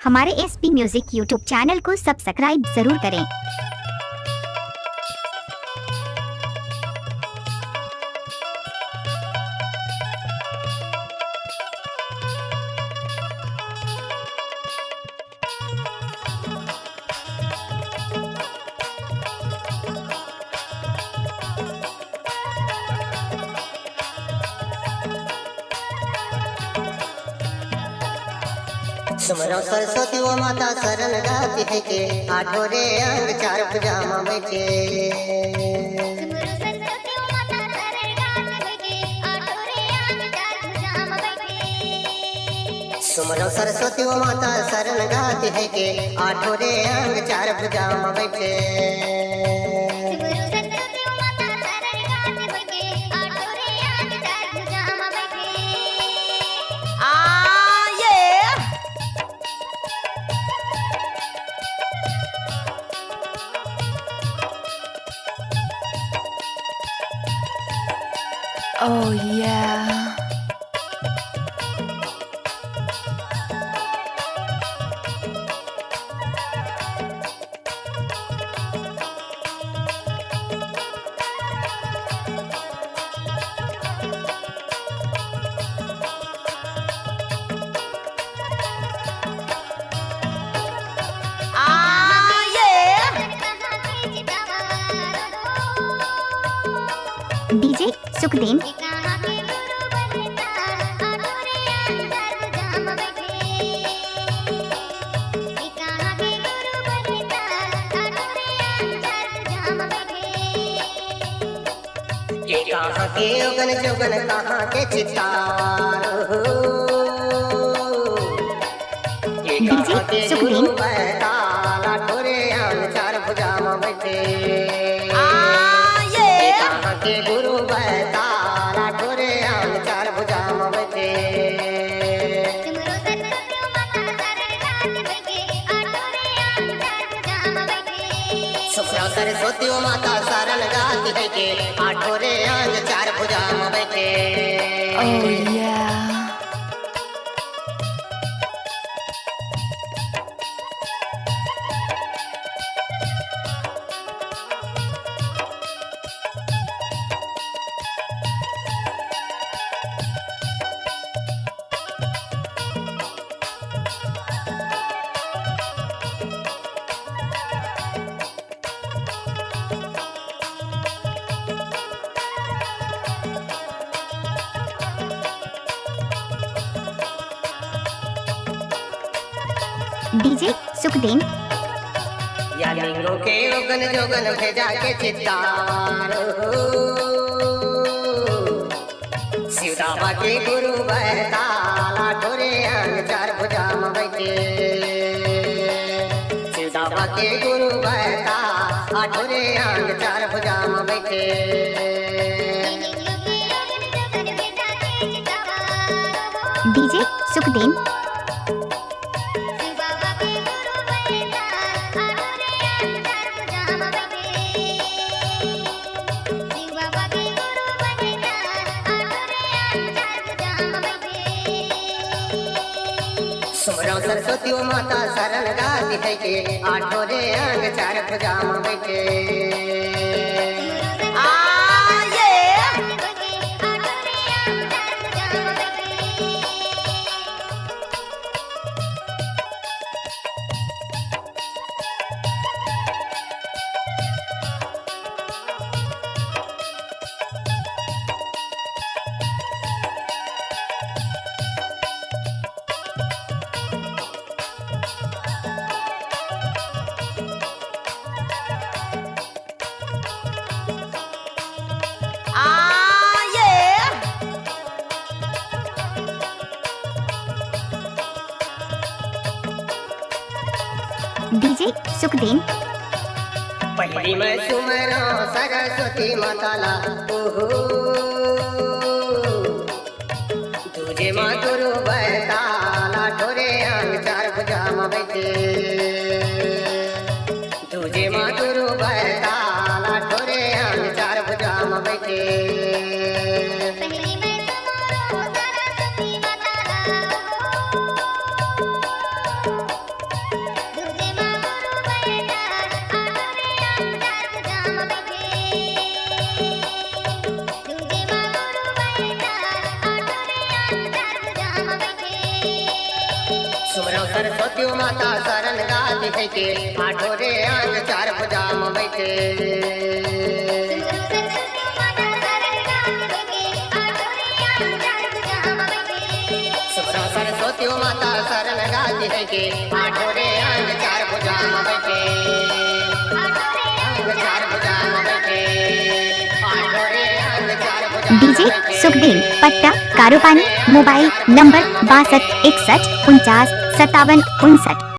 हमारे SP music YouTube channel को subscribe जरूर करें। सुमरो सरस्वती वो माता शरण गाती है के आठों रे अंग चार भुजामा बैठे। सुमरो सरस्वती वो माता शरण गाती है के आठों रे अंग चार भुजामा बैठे। Oh yeah. डीजे सुखदेन। कहाँ के उगन जुगन कहाँ के चितार हो। डीजे सुखदेन। ताला ठोरे अंग चार भुजामा बैठे। कहाँ के गुरु ताला ठोरे अंग चार भुजामा बैठे। सुमरो सरस्वती वो माता शरण गाती है के आठों रे अंग चार भुजामा बैठे। Oh yeah. डीजे सुखदेन। या लिंगों के उगन जोगन भेजा के चित्तार हो। शिवदाबा के गुरु ताला ठोरे अंग चार भुजामा बैठे। शिवदाबा के गुरु ताला ठोरे अंग चार भुजामा बैठे। डीजे सुखदेन। सुमरो सरस्वती वो माता शरण गाती है के आठों रे अंग चार भुजामा बैठे। डीजे सुखदेन। पहली मैं सुमरो सरस्वती माताला ओहो। दूजे माँ गुरु ताला ठोरे अंग चार भुजामा बैठे। दूजे माँ गुरु ताला ठोरे अंग चार भुजामा बैठे। सरस्वती माता शरण गाती है के आठों रे अंग चार भुजा में बैठे। सरस्वती माता शरण गाती है के आठों रे अंग चार भुजा में बैठे। अंग चार भुजा में बैठे। आठों रे अंग चार भुजा में डीजे बैठे। सुखदेव पट्टा कारोपानी मोबाइल नंबर 62 61 49 57 59।